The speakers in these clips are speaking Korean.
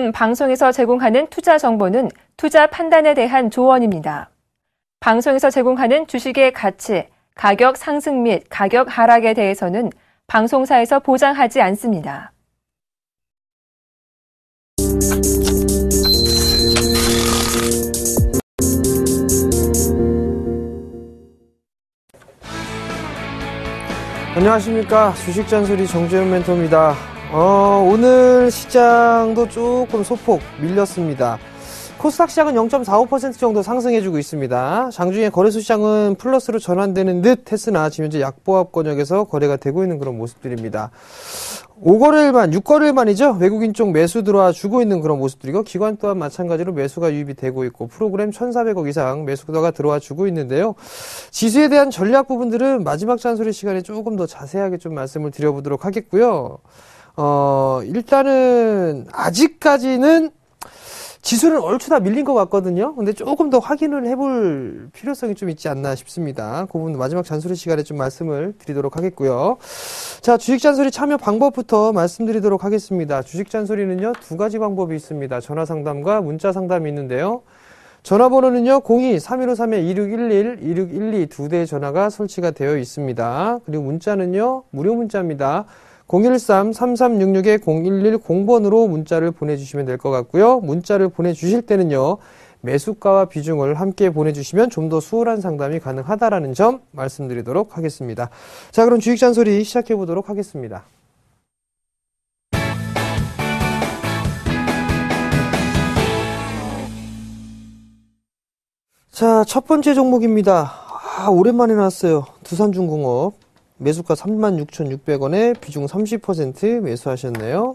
지금 방송에서 제공하는 투자 정보는 투자 판단에 대한 조언입니다. 방송에서 제공하는 주식의 가치, 가격 상승 및 가격 하락에 대해서는 방송사에서 보장하지 않습니다. 안녕하십니까. 주식잔소리 정재현 멘토입니다. 오늘 시장도 조금 소폭 밀렸습니다. 코스닥 시장은 0.45% 정도 상승해주고 있습니다. 장중에 거래소 시장은 플러스로 전환되는 듯 했으나 지금 현재 약보합 권역에서 거래가 되고 있는 그런 모습들입니다. 5거래일만, 6거래일만이죠. 외국인 쪽 매수 들어와 주고 있는 그런 모습들이고, 기관 또한 마찬가지로 매수가 유입이 되고 있고, 프로그램 1,400억 이상 매수가 들어와 주고 있는데요. 지수에 대한 전략 부분들은 마지막 잔소리 시간에 조금 더 자세하게 좀 말씀을 드려보도록 하겠고요. 일단은 아직까지는 지수는 얼추 다 밀린 것 같거든요. 근데 조금 더 확인을 해볼 필요성이 좀 있지 않나 싶습니다. 그 부분 마지막 잔소리 시간에 좀 말씀을 드리도록 하겠고요. 자, 주식 잔소리 참여 방법부터 말씀드리도록 하겠습니다. 주식 잔소리는요, 두 가지 방법이 있습니다. 전화 상담과 문자 상담이 있는데요. 전화번호는요, 02-3153-2611, 2612 두 대의 전화가 설치가 되어 있습니다. 그리고 문자는요, 무료 문자입니다. 013-3366-0110번으로 문자를 보내주시면 될 것 같고요. 문자를 보내주실 때는요, 매수가와 비중을 함께 보내주시면 좀 더 수월한 상담이 가능하다라는 점 말씀드리도록 하겠습니다. 자, 그럼 주식 잔소리 시작해 보도록 하겠습니다. 자, 첫 번째 종목입니다. 오랜만에 나왔어요. 두산중공업. 매수가 36,600원에 비중 30% 매수하셨네요.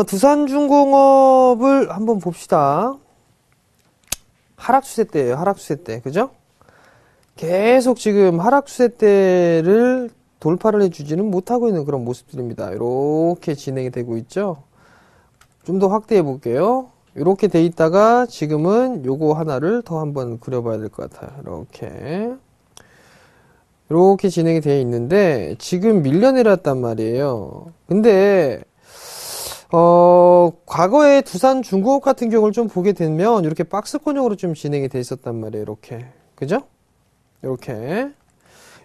두산중공업을 한번 봅시다. 하락추세 때예요. 하락추세 때. 그죠? 계속 지금 하락추세 때를 돌파를 해주지는 못하고 있는 그런 모습들입니다. 이렇게 진행이 되고 있죠. 좀 더 확대해 볼게요. 이렇게 돼 있다가 지금은 요거 하나를 더 한번 그려봐야 될 것 같아요. 이렇게 진행이 되어 있는데 지금 밀려내렸단 말이에요. 근데 과거에 두산중공업 같은 경우를 좀 보게 되면 이렇게 박스권형으로 좀 진행이 돼 있었단 말이에요. 이렇게. 그죠?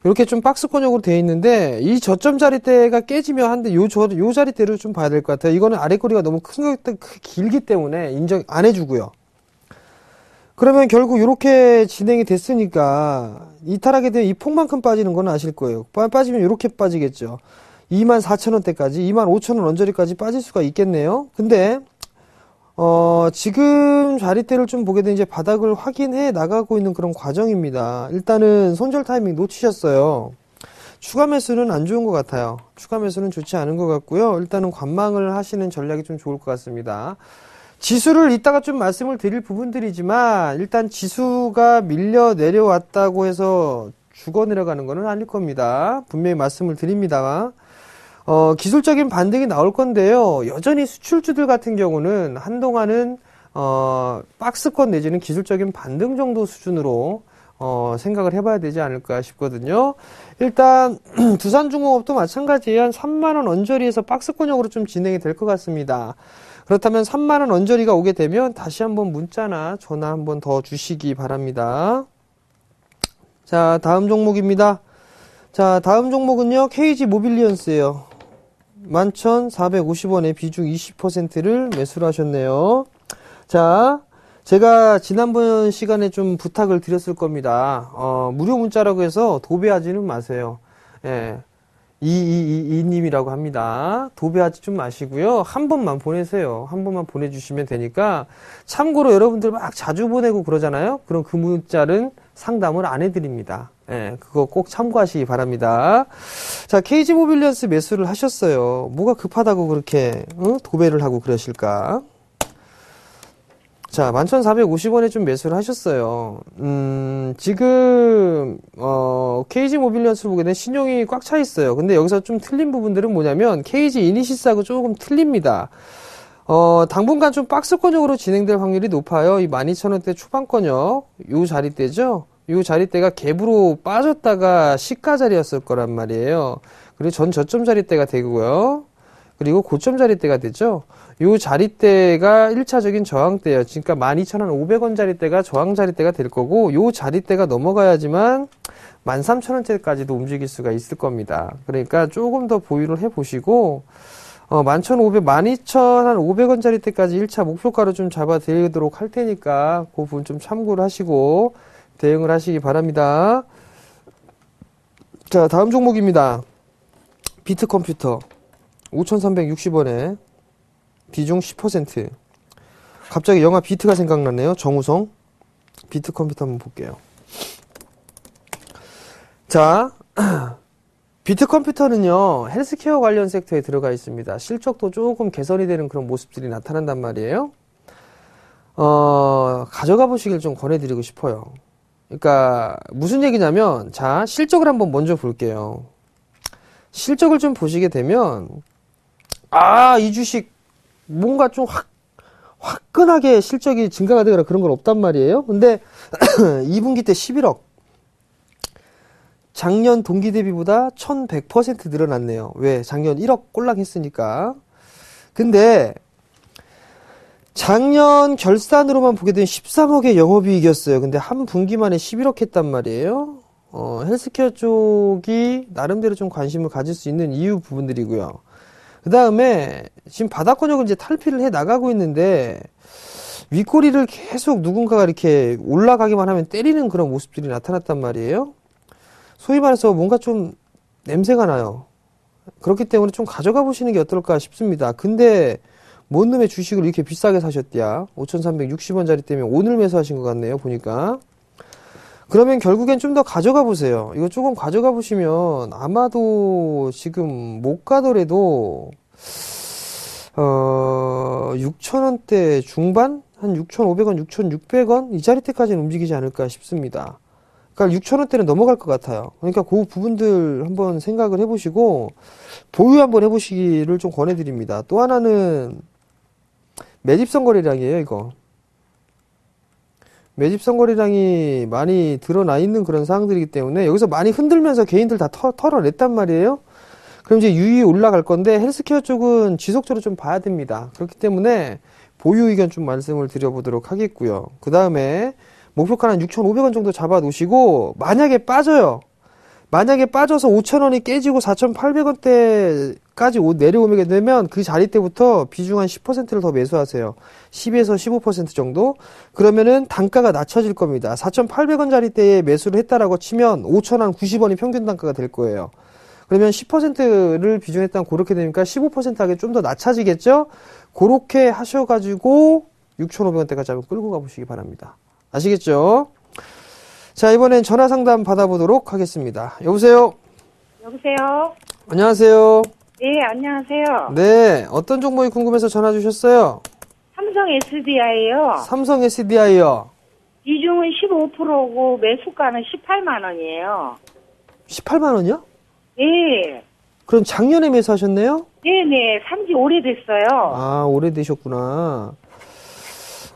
이렇게 좀 박스권형으로 되어 있는데 이 저점 자리대가 깨지면 한데 요 자리대로 좀 봐야 될 것 같아요. 이거는 아래꼬리가 너무 길기 때문에 인정 안 해주고요. 그러면 결국 이렇게 진행이 됐으니까 이탈하게 되면 이 폭만큼 빠지는 건 아실 거예요. 빠지면 이렇게 빠지겠죠. 24,000원대까지 25,000원 언저리까지 빠질 수가 있겠네요. 근데 지금 자리대를 좀 보게 되면 이제 바닥을 확인해 나가고 있는 그런 과정입니다. 일단은 손절 타이밍 놓치셨어요. 추가 매수는 안 좋은 것 같아요. 추가 매수는 좋지 않은 것 같고요. 일단은 관망을 하시는 전략이 좀 좋을 것 같습니다. 지수를 이따가 좀 말씀을 드릴 부분들이지만 일단 지수가 밀려 내려왔다고 해서 죽어 내려가는 것은 아닐 겁니다. 분명히 말씀을 드립니다. 기술적인 반등이 나올 건데요. 여전히 수출주들 같은 경우는 한동안은 박스권 내지는 기술적인 반등 정도 수준으로 생각을 해봐야 되지 않을까 싶거든요. 일단 두산중공업도 마찬가지예요. 한 3만원 언저리에서 박스권형으로 좀 진행이 될 것 같습니다. 그렇다면 3만원 언저리가 오게 되면 다시 한번 문자나 전화 한번 더 주시기 바랍니다. 자, 다음 종목입니다. 자, 다음 종목은요, KG 모빌리언스예요. 11,450원에 비중 20%를 매수를 하셨네요. 자, 제가 지난번 시간에 좀 부탁을 드렸을 겁니다. 무료 문자라고 해서 도배하지는 마세요. 예. 이님이라고 합니다. 도배하지 좀 마시고요. 한 번만 보내세요. 한 번만 보내주시면 되니까. 참고로 여러분들 막 자주 보내고 그러잖아요. 그럼 그 문자는 상담을 안 해드립니다. 예, 그거 꼭 참고하시기 바랍니다. 자, KG 모빌리언스 매수를 하셨어요. 뭐가 급하다고 그렇게 도배를 하고 그러실까? 자, 11,450원에 좀 매수를 하셨어요. 지금, KG 모빌리언스를 보게 되면 신용이 꽉 차 있어요. 근데 여기서 좀 틀린 부분들은 뭐냐면, KG 이니시스하고 조금 틀립니다. 당분간 좀 박스권역으로 진행될 확률이 높아요. 이 12,000원대 초반권역, 요 자리대죠? 요 자리대가 갭으로 빠졌다가 시가 자리였을 거란 말이에요. 그리고 전 저점 자리대가 되고요. 그리고 고점 자리대가 되죠. 요 자리대가 1차적인 저항대예요. 그러니까 12,500원 자리대가 저항 자리대가 될 거고, 요 자리대가 넘어가야지만 13,000원대까지도 움직일 수가 있을 겁니다. 그러니까 조금 더 보유를 해보시고, 12,500원 자리대까지 1차 목표가로 좀 잡아드리도록 할 테니까, 그 부분 좀 참고를 하시고, 대응을 하시기 바랍니다. 자, 다음 종목입니다. 비트컴퓨터. 5,360원에 비중 10%. 갑자기 영화 비트가 생각났네요. 정우성. 비트컴퓨터 한번 볼게요. 자, 비트컴퓨터는요, 헬스케어 관련 섹터에 들어가 있습니다. 실적도 조금 개선이 되는 그런 모습들이 나타난단 말이에요. 가져가 보시길 좀 권해드리고 싶어요. 그러니까 무슨 얘기냐면, 자, 실적을 한번 먼저 볼게요. 실적을 좀 보시게 되면, 이 주식 뭔가 좀 화끈하게 실적이 증가가 되거나 그런 건 없단 말이에요. 근데 2분기 때 11억. 작년 동기 대비보다 1100% 늘어났네요. 왜? 작년 1억 꼴랑 했으니까. 근데 작년 결산으로만 보게 되면 13억의 영업이익이었어요. 근데 한 분기 만에 11억 했단 말이에요. 헬스케어 쪽이 나름대로 좀 관심을 가질 수 있는 이유 부분들이고요. 그 다음에 지금 바닥권역을 이제 탈피를 해 나가고 있는데 윗꼬리를 계속 누군가가 이렇게 올라가기만 하면 때리는 그런 모습들이 나타났단 말이에요. 소위 말해서 뭔가 좀 냄새가 나요. 그렇기 때문에 좀 가져가 보시는 게 어떨까 싶습니다. 근데 뭔 놈의 주식을 이렇게 비싸게 사셨디야? 5,360원짜리 때문에 오늘 매수하신 것 같네요, 보니까. 그러면 결국엔 좀 더 가져가 보세요. 이거 조금 가져가 보시면 아마도 지금 못 가더라도 6,000원대 중반? 한 6,500원, 6,600원? 이 자리대까지는 움직이지 않을까 싶습니다. 그러니까 6,000원대는 넘어갈 것 같아요. 그러니까 그 부분들 한번 생각을 해보시고 보유 한번 해보시기를 좀 권해드립니다. 또 하나는 매집성 거래량이에요, 이거. 매집성 거래량이 많이 드러나 있는 그런 사항들이기 때문에 여기서 많이 흔들면서 개인들 다 털어냈단 말이에요. 그럼 이제 유유히 올라갈 건데 헬스케어 쪽은 지속적으로 좀 봐야 됩니다. 그렇기 때문에 보유 의견 좀 말씀을 드려보도록 하겠고요. 그 다음에 목표가는 6,500원 정도 잡아 놓으시고 만약에 빠져요. 만약에 빠져서 5,000원이 깨지고 4,800원대까지 내려오게 되면 그 자리 때부터 비중 한 10%를 더 매수하세요. 10에서 15% 정도? 그러면은 단가가 낮춰질 겁니다. 4,800원 자리 때에 매수를 했다라고 치면 5,090원이 평균 단가가 될 거예요. 그러면 10%를 비중했다면 그렇게 되니까 15%하게 좀 더 낮춰지겠죠? 그렇게 하셔가지고 6,500원대까지 한번 끌고 가보시기 바랍니다. 아시겠죠? 자, 이번엔 전화 상담 받아보도록 하겠습니다. 여보세요? 여보세요? 안녕하세요? 네, 안녕하세요. 네, 어떤 종목이 궁금해서 전화 주셨어요? 삼성 SDI요. 삼성 SDI요. 비중은 15%고 매수가는 18만 원이에요. 18만 원이요? 네. 그럼 작년에 매수하셨네요? 네네, 산지 오래됐어요. 아, 오래되셨구나.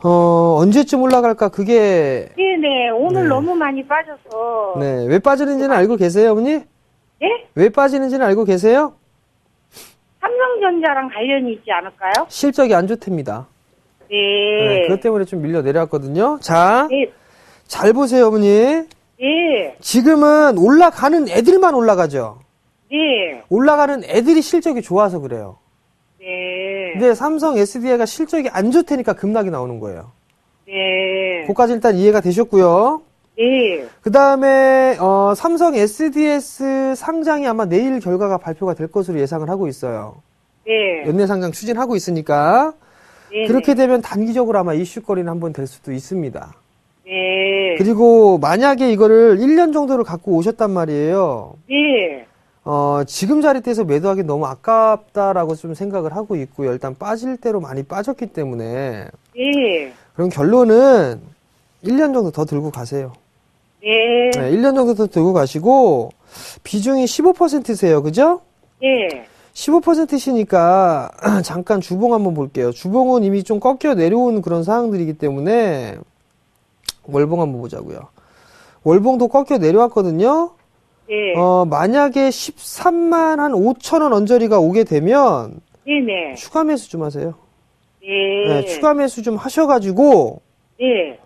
언제쯤 올라갈까, 그게. 네네, 오늘 네. 너무 많이 빠져서. 네, 왜 빠지는지는 알고 계세요, 어머니? 네? 왜 빠지는지는 알고 계세요? 삼성전자랑 관련이 있지 않을까요? 실적이 안 좋답니다. 네. 그것 때문에 좀 밀려 내려왔거든요. 자, 네. 잘 보세요, 어머니. 네. 지금은 올라가는 애들만 올라가죠. 네. 올라가는 애들이 실적이 좋아서 그래요. 네. 근데 삼성 SDI가 실적이 안 좋다니까 급락이 나오는 거예요. 네. 그것까지 일단 이해가 되셨고요. 네. 그 다음에 삼성 SDS 상장이 아마 내일 결과가 발표가 될 것으로 예상을 하고 있어요. 네. 연내 상장 추진하고 있으니까 네. 그렇게 되면 단기적으로 아마 이슈거리는 한번 될 수도 있습니다. 네. 그리고 만약에 이거를 1년 정도를 갖고 오셨단 말이에요. 네. 지금 자리대에서 매도하기 너무 아깝다라고 좀 생각을 하고 있고요. 일단 빠질 대로 많이 빠졌기 때문에. 네. 그럼 결론은 1년 정도 더 들고 가세요. 네. 네, 1년 정도 더 들고 가시고, 비중이 15%세요. 그죠? 네. 15%시니까, 잠깐 주봉 한번 볼게요. 주봉은 이미 좀 꺾여 내려온 그런 상황들이기 때문에, 월봉 한번 보자고요. 월봉도 꺾여 내려왔거든요. 네. 만약에 13만 한 5천원 언저리가 오게 되면, 네네. 추가 매수 좀 하세요. 네. 네, 추가 매수 좀 하셔가지고, 네.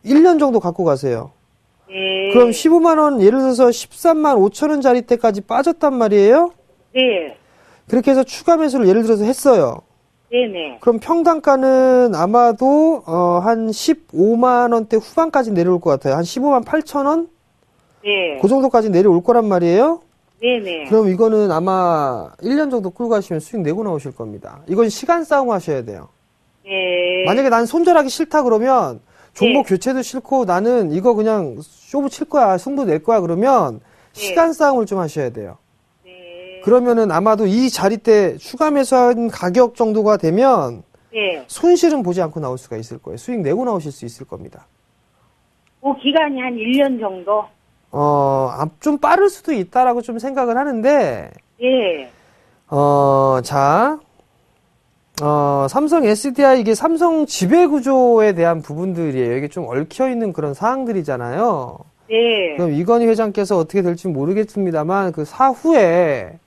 1년 정도 갖고 가세요. 네. 그럼 15만원, 예를 들어서 13만 5천원짜리 때까지 빠졌단 말이에요? 네. 그렇게 해서 추가 매수를 예를 들어서 했어요. 네네. 그럼 평단가는 아마도, 한 15만원대 후반까지 내려올 것 같아요. 한 15만 8천원? 네. 그 정도까지 내려올 거란 말이에요? 네네. 그럼 이거는 아마 1년 정도 끌고 가시면 수익 내고 나오실 겁니다. 이건 시간 싸움 하셔야 돼요. 네. 만약에 난 손절하기 싫다 그러면 종목 네. 교체도 싫고 나는 이거 그냥 쇼부 칠 거야, 승부 낼 거야 그러면 시간 싸움을 좀 하셔야 돼요. 네. 그러면은 아마도 이 자리 때 추가 매수한 가격 정도가 되면 네. 손실은 보지 않고 나올 수가 있을 거예요. 수익 내고 나오실 수 있을 겁니다. 그 기간이 한 1년 정도? 좀 빠를 수도 있다라고 좀 생각을 하는데, 예. 자, 삼성 SDI 이게 삼성 지배구조에 대한 부분들이에요. 이게 좀 얽혀있는 그런 사항들이잖아요. 네. 그럼 이건희 회장께서 어떻게 될지 모르겠습니다만, 그 사후에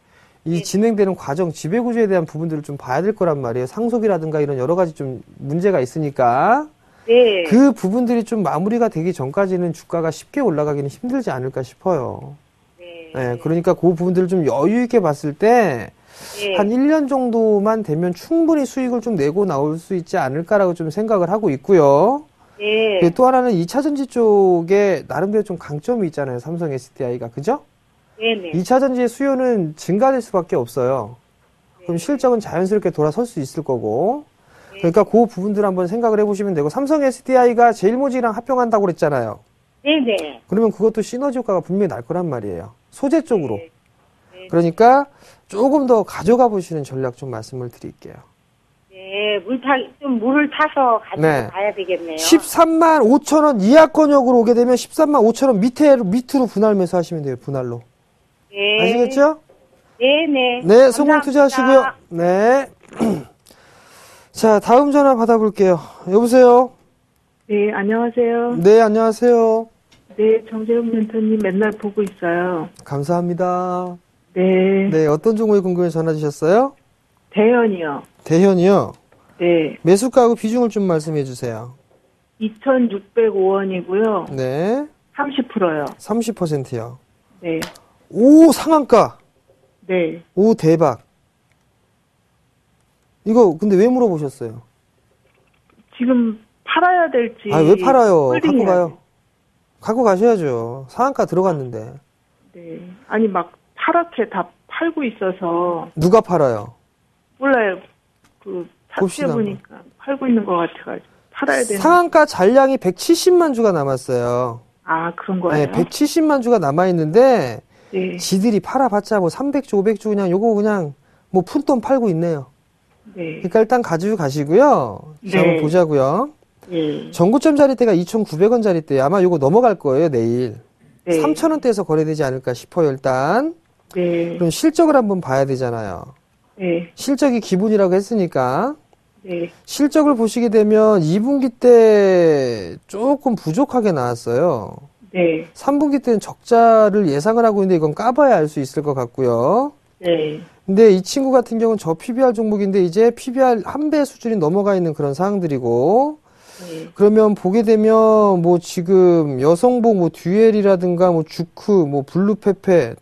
이 진행되는 과정, 지배구조에 대한 부분들을 좀 봐야 될 거란 말이에요. 상속이라든가 이런 여러 가지 좀 문제가 있으니까. 네. 그 부분들이 좀 마무리가 되기 전까지는 주가가 쉽게 올라가기는 힘들지 않을까 싶어요. 네. 네, 그러니까 그 부분들을 좀 여유 있게 봤을 때, 네. 한 1년 정도만 되면 충분히 수익을 좀 내고 나올 수 있지 않을까라고 좀 생각을 하고 있고요. 네. 또 하나는 2차전지 쪽에 나름대로 좀 강점이 있잖아요. 삼성 SDI가. 그죠? 네네. 2차전지의 수요는 증가될 수밖에 없어요. 그럼 실적은 자연스럽게 돌아설 수 있을 거고. 그러니까 그 부분들 한번 생각을 해보시면 되고, 삼성 SDI가 제일모직이랑 합병한다고 그랬잖아요. 네네. 그러면 그것도 시너지 효과가 분명히 날 거란 말이에요. 소재 쪽으로. 네. 그러니까 조금 더 가져가 보시는 전략 좀 말씀을 드릴게요. 네. 물을 타서 가지고 네. 가야 되겠네요. 13만 5천 원 이하 권역으로 오게 되면 13만 5천 원 밑으로 분할 매수하시면 돼요. 분할로. 네. 아시겠죠? 네네. 네, 성공 감사합니다. 투자하시고요. 네. 자, 다음 전화 받아볼게요. 여보세요? 네, 안녕하세요. 네, 안녕하세요. 네, 정재훈 멘토님 맨날 보고 있어요. 감사합니다. 네, 네, 어떤 종목이 궁금해서 전화 주셨어요? 대현이요. 대현이요? 네, 매수가하고 비중을 좀 말씀해 주세요. 2,605원이고요. 네, 30%요. 30%요. 네, 오, 상한가. 네. 오, 대박. 이거 근데 왜 물어보셨어요? 지금 팔아야 될지. 아, 왜 팔아요? 홀딩해야 갖고 가요. 돼. 갖고 가셔야죠. 상한가 들어갔는데. 네. 아니, 막 파랗게 다 팔고 있어서. 누가 팔아요? 몰라요. 그, 봅시다, 차트에 보니까 팔고 있는 것 같아가지고. 팔아야 되는. 상한가 잔량이 170만 주가 남았어요. 아, 그런 거예요? 네, 170만 주가 남아있는데, 네. 지들이 팔아봤자 뭐 300주, 500주 그냥 요거 그냥 뭐 푼돈 팔고 있네요. 네. 그러니까 일단 가지고 가시고요. 자, 한번 네. 보자고요. 네. 전고점 자리대가 2,900원 자리대. 아마 요거 넘어갈 거예요, 내일. 네. 3,000원대에서 거래되지 않을까 싶어요, 일단. 네. 그럼 실적을 한번 봐야 되잖아요. 네. 실적이 기본이라고 했으니까. 네. 실적을 보시게 되면 2분기 때 조금 부족하게 나왔어요. 네. 3분기 때는 적자를 예상을 하고 있는데 이건 까봐야 알 수 있을 것 같고요. 네. 근데 이 친구 같은 경우는 저 PBR 종목인데 이제 PBR 1배 수준이 넘어가 있는 그런 상황들이고, 네. 그러면 보게 되면 뭐 지금 여성복 뭐 듀엘이라든가 뭐 주크 뭐 블루페페,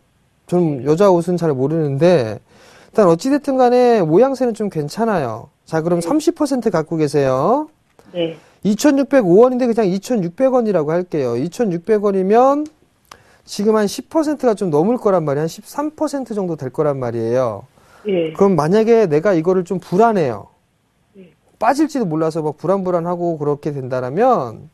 좀 여자 옷은 잘 모르는데 일단 어찌됐든 간에 모양새는 좀 괜찮아요. 자, 그럼 30% 갖고 계세요. 네. 2,605원인데 그냥 2,600원이라고 할게요. 2,600원이면 지금 한 10%가 좀 넘을 거란 말이에요. 한 13% 정도 될 거란 말이에요. 예. 그럼 만약에 내가 이거를 좀 불안해요. 네. 빠질지도 몰라서 막 불안하고 그렇게 된다라면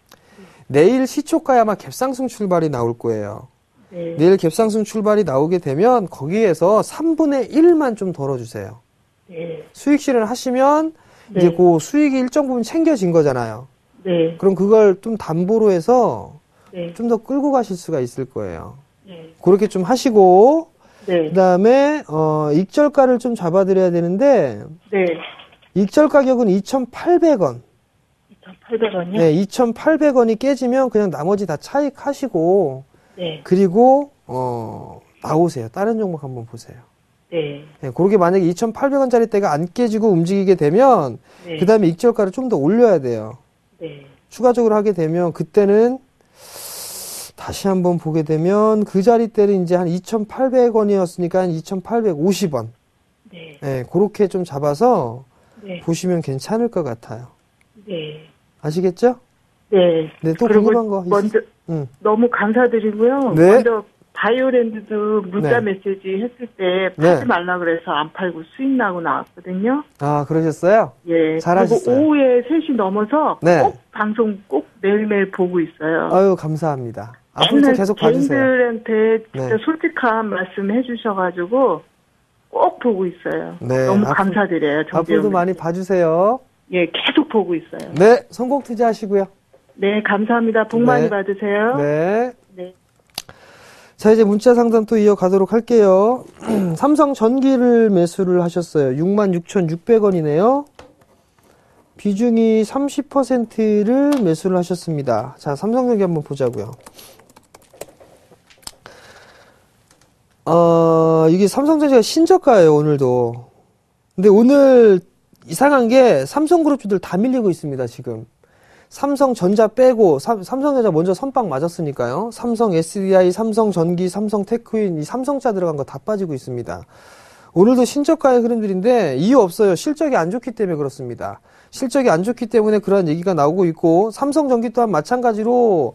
내일 시초가에 아마 갭상승 출발이 나올 거예요. 네. 내일 갭상승 출발이 나오게 되면 거기에서 3분의 1만 좀 덜어주세요. 네. 수익 실현을 하시면 네. 이제 그 수익이 일정 부분 챙겨진 거잖아요. 네. 그럼 그걸 좀 담보로 해서 네. 좀 더 끌고 가실 수가 있을 거예요. 네. 그렇게 좀 하시고, 네. 그 다음에, 익절가를 좀 잡아드려야 되는데, 네. 익절 가격은 2,800원. 2,800원이요? 네, 2,800원이 깨지면 그냥 나머지 다 차익하시고, 네. 그리고, 나오세요. 다른 종목 한번 보세요. 네. 예, 그렇게 만약에 2,800원짜리 때가 안 깨지고 움직이게 되면 네. 그 다음에 익절가를 좀 더 올려야 돼요. 네. 추가적으로 하게 되면 그때는 다시 한번 보게 되면 그 자리 때는 이제 한 2,800원이었으니까 한 2,850원. 네. 예, 그렇게 좀 잡아서 네. 보시면 괜찮을 것 같아요. 네. 아시겠죠? 네. 네, 또 그리고 궁금한 거 먼저 너무 감사드리고요. 네. 먼저 바이오랜드도 문자 네. 메시지 했을 때 네. 팔지 말라 그래서 안 팔고 수익 나고 나왔거든요. 아, 그러셨어요? 예. 잘하셨어요. 그리고 오후에 3시 넘어서 네. 꼭 방송 꼭 매일매일 보고 있어요. 아유, 감사합니다. 앞으로도 맨날 계속 봐주세요. 개인들한테 진짜 네. 솔직한 말씀 해주셔가지고 꼭 보고 있어요. 네, 너무 앞으로- 감사드려요. 앞으로도 정재영 많이 씨. 봐주세요. 예, 계속 보고 있어요. 네, 성공 투자하시고요. 네, 감사합니다. 복 네. 많이 받으세요. 네. 네. 자, 이제 문자 상담 또 이어가도록 할게요. 삼성 전기를 매수를 하셨어요. 66,600원이네요. 비중이 30%를 매수를 하셨습니다. 자, 삼성전기 한번 보자고요. 이게 삼성전기가 신저가예요, 오늘도. 근데 오늘 이상한 게 삼성그룹주들 다 밀리고 있습니다, 지금. 삼성전자 빼고, 삼성전자 먼저 선빵 맞았으니까요. 삼성 SDI, 삼성전기, 삼성테크윈, 이 삼성자 들어간 거 다 빠지고 있습니다. 오늘도 신저가의 흐름들인데 이유 없어요. 실적이 안 좋기 때문에 그렇습니다. 실적이 안 좋기 때문에 그러한 얘기가 나오고 있고, 삼성전기 또한 마찬가지로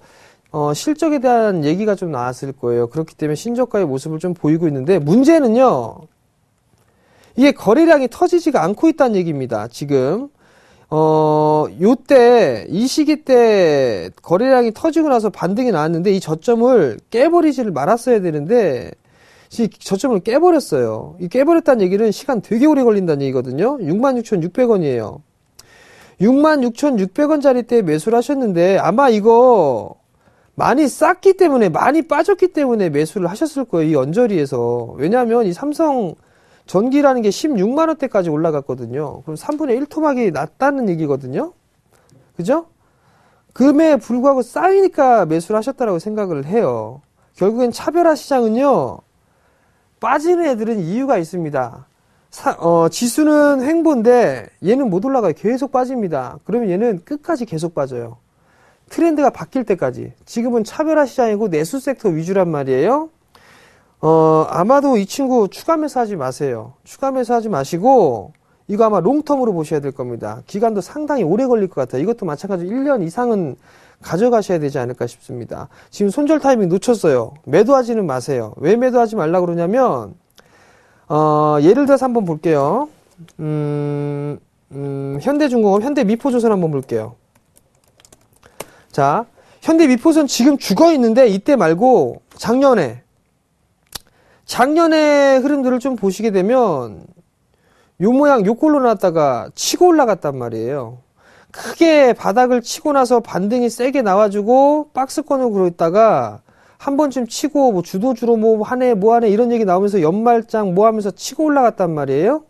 실적에 대한 얘기가 좀 나왔을 거예요. 그렇기 때문에 신저가의 모습을 좀 보이고 있는데, 문제는요, 이게 거래량이 터지지가 않고 있다는 얘기입니다. 지금 요때 이 시기 때 거래량이 터지고 나서 반등이 나왔는데 이 저점을 깨버리지를 말았어야 되는데 이 저점을 깨버렸어요. 이 깨버렸다는 얘기는 시간 되게 오래 걸린다는 얘기거든요. 66,600원이에요. 66,600원짜리 때 매수를 하셨는데 아마 이거 많이 쌌기 때문에, 많이 빠졌기 때문에 매수를 하셨을 거예요. 이 언저리에서. 왜냐하면 이 삼성 전기라는 게 16만원대까지 올라갔거든요. 그럼 3분의 1 토막이 났다는 얘기거든요. 그죠? 금에 불구하고 쌓이니까 매수를 하셨다라고 생각을 해요. 결국엔 차별화 시장은요, 빠지는 애들은 이유가 있습니다. 지수는 횡보인데 얘는 못 올라가요. 계속 빠집니다. 그러면 얘는 끝까지 계속 빠져요. 트렌드가 바뀔 때까지. 지금은 차별화 시장이고 내수 섹터 위주란 말이에요. 아마도 이 친구 추가 매수하지 마세요. 추가 매수하지 마시고 이거 아마 롱텀으로 보셔야 될 겁니다. 기간도 상당히 오래 걸릴 것 같아요. 이것도 마찬가지로 1년 이상은 가져가셔야 되지 않을까 싶습니다. 지금 손절 타이밍 놓쳤어요. 매도하지는 마세요. 왜 매도하지 말라고 그러냐면 예를 들어서 한번 볼게요. 현대중공업, 현대미포조선 한번 볼게요. 자, 현대미포선 지금 죽어 있는데 이때 말고 작년의 흐름들을 좀 보시게 되면 요 모양 요 꼴로 나왔다가 치고 올라갔단 말이에요. 크게 바닥을 치고 나서 반등이 세게 나와주고 박스권으로 그러다가 한 번쯤 치고 뭐 주도주로 뭐 하네 이런 얘기 나오면서 연말장 뭐 하면서 치고 올라갔단 말이에요.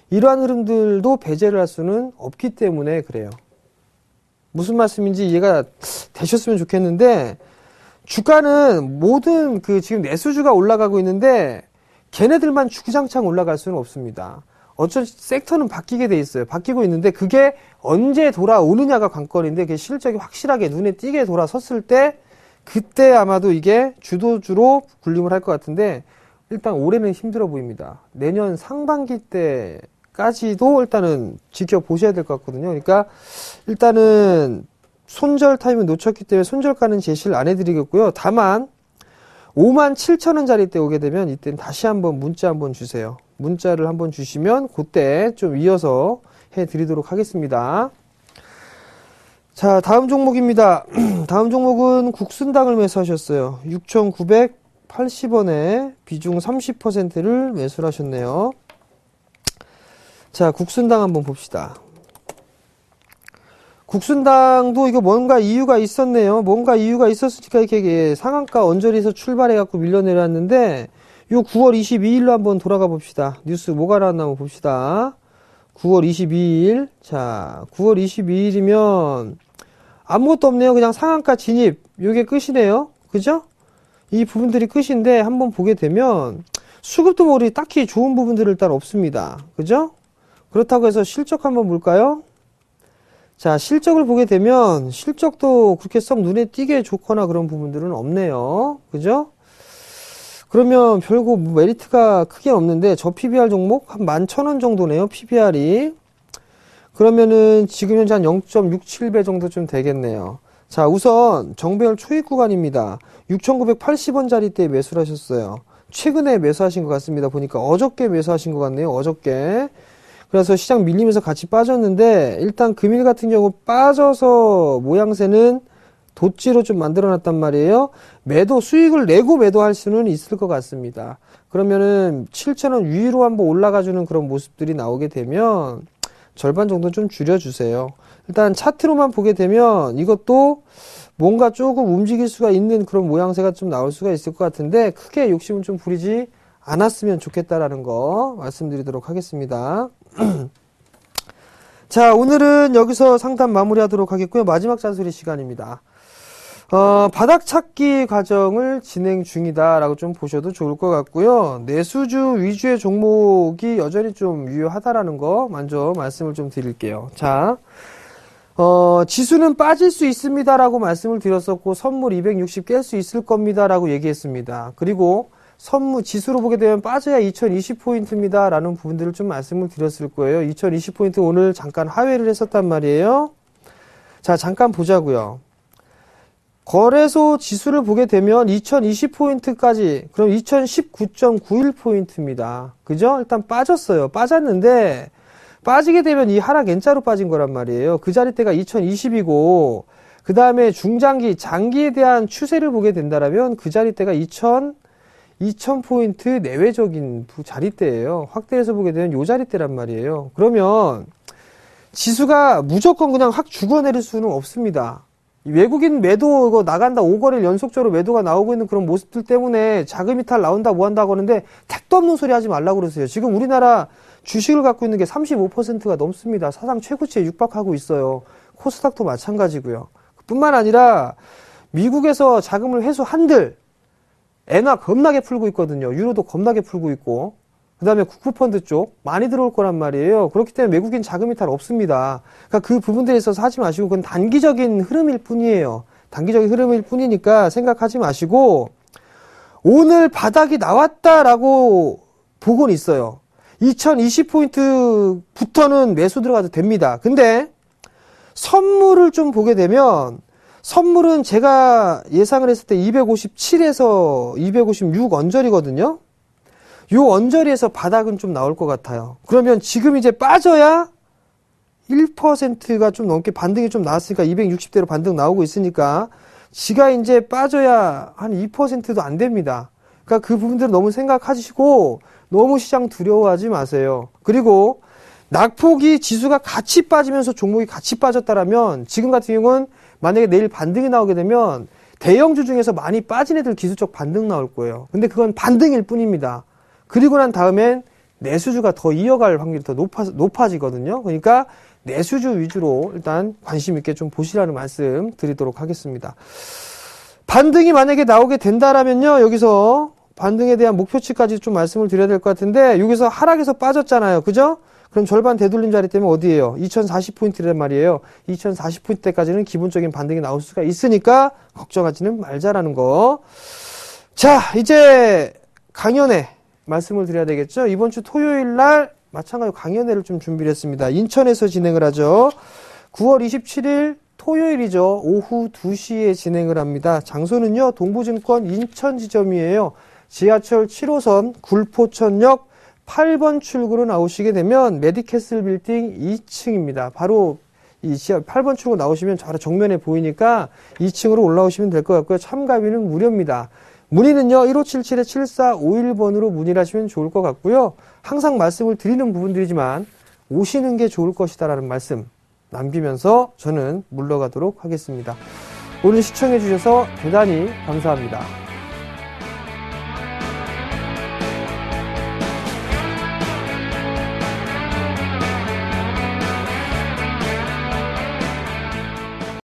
이러한 흐름들도 배제를 할 수는 없기 때문에 그래요. 무슨 말씀인지 이해가 되셨으면 좋겠는데, 주가는 모든 지금 내수주가 올라가고 있는데 걔네들만 주구장창 올라갈 수는 없습니다. 어쩔 섹터는 바뀌게 돼 있어요. 바뀌고 있는데 그게 언제 돌아오느냐가 관건인데 그게 실적이 확실하게 눈에 띄게 돌아섰을 때 그때 아마도 이게 주도주로 군림을 할 것 같은데 일단 올해는 힘들어 보입니다. 내년 상반기 때까지도 일단은 지켜보셔야 될 것 같거든요. 그러니까 일단은 손절 타임을 놓쳤기 때문에 손절가는 제시를 안 해드리겠고요. 다만 57,000원짜리 때 오게 되면 이때는 다시 한번 문자 한번 주세요. 문자를 한번 주시면 그때 좀 이어서 해드리도록 하겠습니다. 자, 다음 종목입니다. 다음 종목은 국순당을 매수하셨어요. 6,980원에 비중 30%를 매수를 하셨네요. 자, 국순당 한번 봅시다. 국순당도 이거 뭔가 이유가 있었네요. 뭔가 이유가 있었으니까 이렇게 상한가 언저리에서 출발해갖고 밀려내렸는데 요 9월 22일로 한번 돌아가 봅시다. 뉴스 뭐가 나왔나 한번 봅시다. 9월 22일. 자, 9월 22일이면 아무것도 없네요. 그냥 상한가 진입. 요게 끝이네요. 그죠? 이 부분들이 끝인데 한번 보게 되면 수급도 뭐 우리 딱히 좋은 부분들은 일단 없습니다. 그죠? 그렇다고 해서 실적 한번 볼까요? 자, 실적을 보게 되면 실적도 그렇게 썩 눈에 띄게 좋거나 그런 부분들은 없네요. 그죠? 그러면 별거 메리트가 크게 없는데 저 PBR 종목 한 11,000원 정도네요. PBR이. 그러면은 지금 현재 한 0.67배 정도쯤 되겠네요. 자, 우선 정배열 초입 구간입니다. 6,980원짜리 때 매수를 하셨어요. 최근에 매수하신 것 같습니다. 보니까 어저께 매수하신 것 같네요. 어저께. 그래서 시장 밀리면서 같이 빠졌는데 일단 금일 같은 경우 빠져서 모양새는 도찌로 좀 만들어놨단 말이에요. 매도 수익을 내고 매도할 수는 있을 것 같습니다. 그러면은 7,000원 위로 한번 올라가주는 그런 모습들이 나오게 되면 절반 정도 좀 줄여주세요. 일단 차트로만 보게 되면 이것도 뭔가 조금 움직일 수가 있는 그런 모양새가 좀 나올 수가 있을 것 같은데 크게 욕심은 좀 부리지 않았으면 좋겠다라는 거 말씀드리도록 하겠습니다. 자, 오늘은 여기서 상담 마무리하도록 하겠고요. 마지막 잔소리 시간입니다. 바닥 찾기 과정을 진행 중이다라고 좀 보셔도 좋을 것 같고요. 내수주 위주의 종목이 여전히 좀 유효하다라는 거 먼저 말씀을 좀 드릴게요. 자, 지수는 빠질 수 있습니다라고 말씀을 드렸었고 선물 260 깰 수 있을 겁니다라고 얘기했습니다. 그리고 선물 지수로 보게 되면 빠져야 2020포인트입니다 라는 부분들을 좀 말씀을 드렸을 거예요. 2020포인트 오늘 잠깐 하회를 했었단 말이에요. 자, 잠깐 보자고요. 거래소 지수를 보게 되면 2020포인트까지 그럼 2019.91포인트입니다. 그죠? 일단 빠졌어요. 빠졌는데 빠지게 되면 이 하락 N자로 빠진 거란 말이에요. 그 자리대가 2020이고 그 다음에 중장기, 장기에 대한 추세를 보게 된다면 그 자리대가 2000포인트 내외적인 자리대예요. 확대해서 보게 되면 요 자리대란 말이에요. 그러면 지수가 무조건 그냥 확 죽어내릴 수는 없습니다. 외국인 매도 이거 나간다 5거래일 연속적으로 매도가 나오고 있는 그런 모습들 때문에 자금 이탈 나온다 뭐 한다고 하는데 택도 없는 소리 하지 말라고 그러세요. 지금 우리나라 주식을 갖고 있는 게 35%가 넘습니다. 사상 최고치에 육박하고 있어요. 코스닥도 마찬가지고요. 뿐만 아니라 미국에서 자금을 회수한들 엔화 겁나게 풀고 있거든요. 유로도 겁나게 풀고 있고 그 다음에 국부펀드 쪽 많이 들어올 거란 말이에요. 그렇기 때문에 외국인 자금 이탈 없습니다. 그러니까 그 부분들에 있어서 하지 마시고 그건 단기적인 흐름일 뿐이에요. 단기적인 흐름일 뿐이니까 생각하지 마시고 오늘 바닥이 나왔다라고 보고는 있어요. 2020포인트부터는 매수 들어가도 됩니다. 근데 선물을 좀 보게 되면 선물은 제가 예상을 했을 때 257에서 256 언저리거든요. 요 언저리에서 바닥은 좀 나올 것 같아요. 그러면 지금 이제 빠져야 1%가 좀 넘게 반등이 좀 나왔으니까 260대로 반등 나오고 있으니까 지가 이제 빠져야 한 2%도 안 됩니다. 그러니까 그 부분들은 너무 생각하시고 너무 시장 두려워하지 마세요. 그리고 낙폭이 지수가 같이 빠지면서 종목이 같이 빠졌다라면 지금 같은 경우는 만약에 내일 반등이 나오게 되면 대형주 중에서 많이 빠진 애들 기술적 반등 나올 거예요. 근데 그건 반등일 뿐입니다. 그리고 난 다음엔 내수주가 더 이어갈 확률이 더 높아지거든요. 그러니까 내수주 위주로 일단 관심 있게 좀 보시라는 말씀 드리도록 하겠습니다. 반등이 만약에 나오게 된다라면요. 여기서 반등에 대한 목표치까지 좀 말씀을 드려야 될 것 같은데 여기서 하락에서 빠졌잖아요. 그죠? 그럼 절반 되돌림 자리 때문에 어디예요? 2040포인트란 말이에요. 2040포인트대까지는 기본적인 반등이 나올 수가 있으니까 걱정하지는 말자라는 거. 자, 이제 강연회 말씀을 드려야 되겠죠? 이번 주 토요일 날 마찬가지로 강연회를 좀 준비를 했습니다. 인천에서 진행을 하죠. 9월 27일 토요일이죠. 오후 2시에 진행을 합니다. 장소는요. 동부증권 인천 지점이에요. 지하철 7호선 굴포천역 8번 출구로 나오시게 되면 메디캐슬 빌딩 2층입니다. 바로 이 8번 출구 나오시면 바로 정면에 보이니까 2층으로 올라오시면 될 것 같고요. 참가비는 무료입니다. 문의는요. 1577-7451번으로 문의를 하시면 좋을 것 같고요. 항상 말씀을 드리는 부분들이지만 오시는 게 좋을 것이다라는 말씀 남기면서 저는 물러가도록 하겠습니다. 오늘 시청해 주셔서 대단히 감사합니다.